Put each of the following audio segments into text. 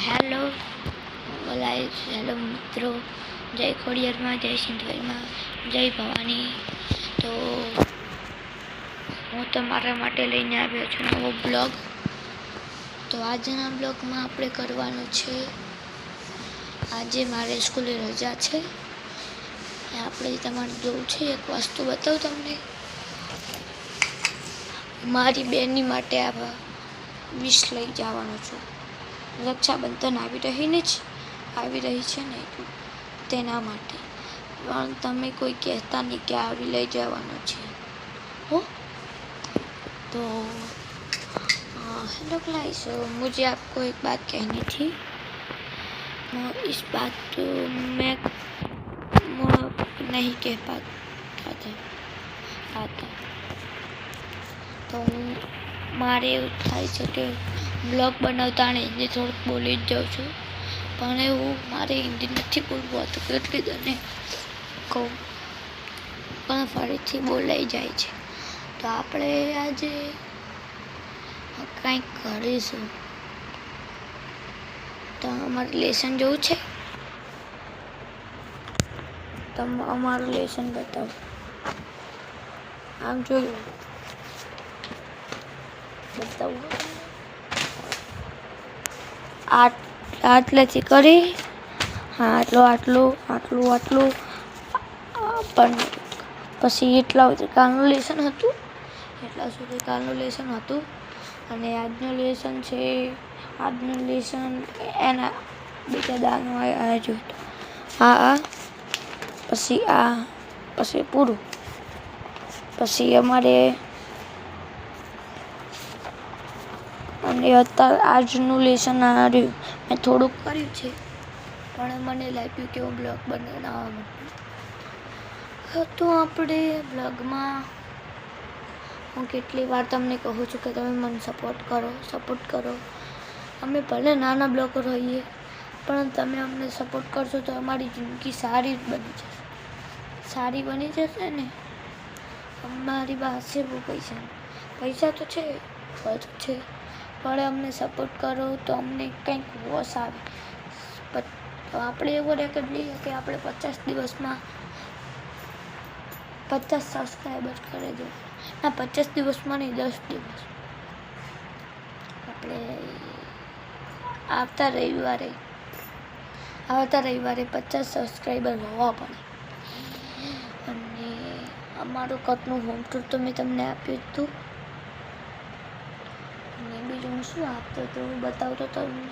Hello guys, hello મિત્રો, જય ખોડિયારમાં, જય સિંધવાઈમાં, જય ભવાની. તો હું તમારા માટે લઈને આવ્યો છું નવો બ્લોગ. તો આજના બ્લોગમાં આપણે કરવાનું છે, આજે મારે સ્કૂલે રજા છે. આપણે તમારે જોવું છે, એક વસ્તુ બતાવું તમને. મારી બેનની માટે આ વિશ લઈ જવાનો છું. રક્ષાબંધન આવી રહી છે ને, તેના માટે. પણ તમે કોઈ કહેતા નહીં કે આવી લઈ જવાનો છે हो। तो हेलो गाइस, मुझे आपको एक बात कहनी थी। इस बात मैं नहीं कह पाता था। તો મારે એવું થાય છે કે બ્લોગ બનાવતા ને હિન્દી થોડુંક બોલી જ જાઉં છું, પણ એવું મારે હિન્દી નથી બોલવું હતું કેટલી તને કહું, પણ ફરીથી બોલાઈ જાય છે. તો આપણે આજે કંઈક કરીશું. તો અમારે લેસન જોવું છે, તમે અમારું લેસન બતાવો. આમ જોયું બતાવું, આટલેથી કરી, હા આટલું પણ પછી એટલા સુધી કાલનું લેસન હતું, અને આજનું લેસન એના બીજા દાનું આ જોયું, પછી પૂરું. પછી અમારે અને અત્યારે આજનું લેસન આવ્યું, મેં થોડુંક કર્યું છે, પણ મને લાગ્યું કે હું બ્લોગ બનાવવા માંડું. તો આપણે બ્લોગમાં હું કેટલી વાર તમને કહું છું કે તમે મને સપોર્ટ કરો. અમે ભલે નાના બ્લોગર હોઈએ, પણ તમે અમને સપોર્ટ કરશો તો અમારી જિંદગી સારી બની જશે ને. અમારી પાસે બહુ પૈસા તો છે, બધું છે, પણ અમને સપોર્ટ કરો તો અમને કંઈક હોશ આવે. તો આપણે એવો રેકોર્ડ લઈએ કે આપણે 50 દિવસમાં 50 સબસ્ક્રાઈબર કરી દો. ના, 50 દિવસમાં નહીં, 10 દિવસ. આપણે આવતા રવિવારે 50 સબસ્ક્રાઈબર હોવા પડે. અને અમારું કટનું હોમ ટૂર તો મેં તમને આપ્યું હતું. અને બીજું હું શું આપતો હતો, બતાવતો તમને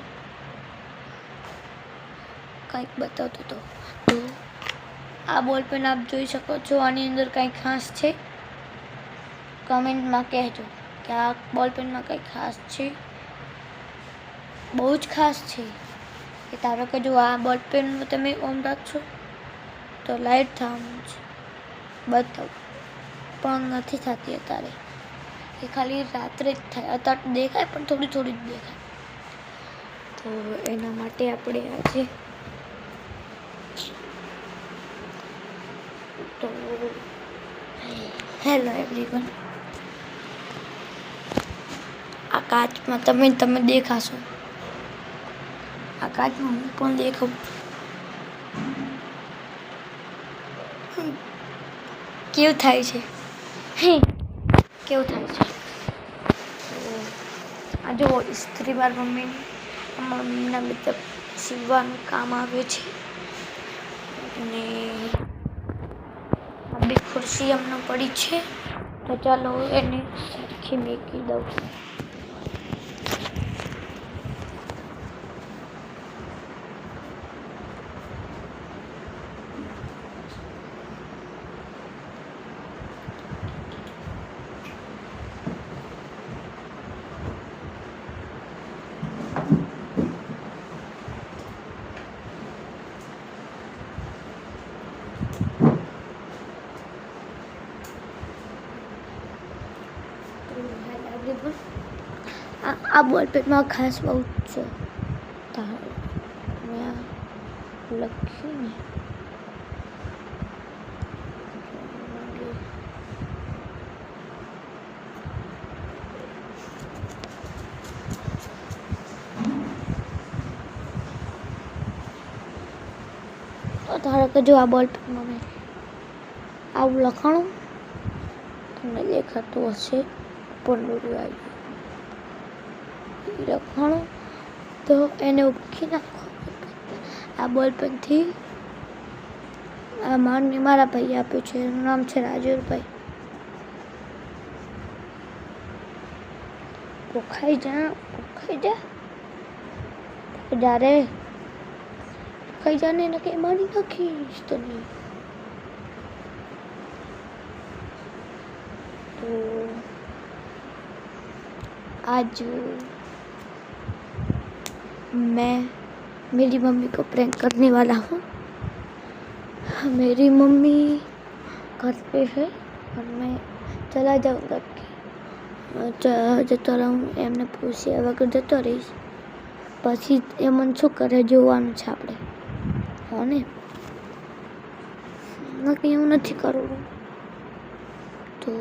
કંઈક બતાવતો હતો. તો આ બોલપેન આપ જોઈ શકો છો, આની અંદર કંઈ ખાસ છે? કમેન્ટમાં કહેજો કે આ બોલપેનમાં કંઈ ખાસ છે. બહુ જ ખાસ છે. કે ધારો કે જો આ બોલપેન તમે ઓમ રાખશો તો લાઈટ થવાનું છે, બતાવું, પણ નથી થતી અત્યારે. એ ખાલી રાત્રે જ થાય, અત્યારે દેખાય પણ થોડી જ દેખાય. તો એના માટે આપણે આજે તો હેલો એવરીવન, આ કાચમાં તમે દેખાશો, આ કાચમાં હું પણ દેખાઉં છું. કેવું થાય છે? આ જો ઇસ્ત્રી મારી મમ્મીના મતલબ સીવવાનું કામ આવે છે. અને આ બી ખુરશી અમને પડી છે, તો ચાલો એને સરખી મૂકી દઉં. આ બોલપેનમાં ખાસ બહુ જ છે, લખ્યું ને તો ધારો કે જો આ બોલ પેનમાં મેં આવું લખાણું તમને દેખાતું હશે પંડોળું આવી લખાણું તો એને મૂકી નાખો આ બોલ પેનથી આ મારા ભાઈ આપ્યું છે એનું નામ છે રાજુભાઈ ખાઈ જા રે ખાઈ જાને એને કઈ મારી નાખીશ તને तो आज मैं मेरी मम्मी को प्रैंक करने वाला हूँ। मेरी मम्मी घर पे है और मैं चला जाऊँगा જતો રહું એમને પૂછ્યા વગર જતો રહીશ પછી એ મને શું કરે જોવાનું છે આપણે હો ને નક્કી એવું નથી કરવું તો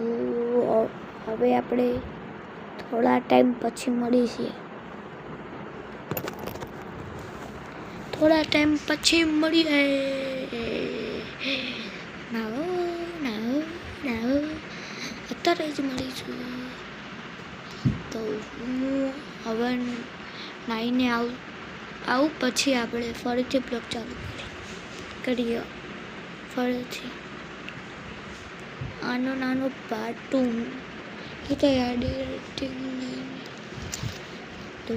હવે આપણે થોડા ટાઈમ પછી મળીએ અત્યારે જ મળીશું તો હું હવે નાઈને આવું પછી આપણે ફરીથી બ્લોગ ચાલુ કરીએ ફરીથી આનો નાનો પાર્ટ 2 એ તો એડિટિંગ તો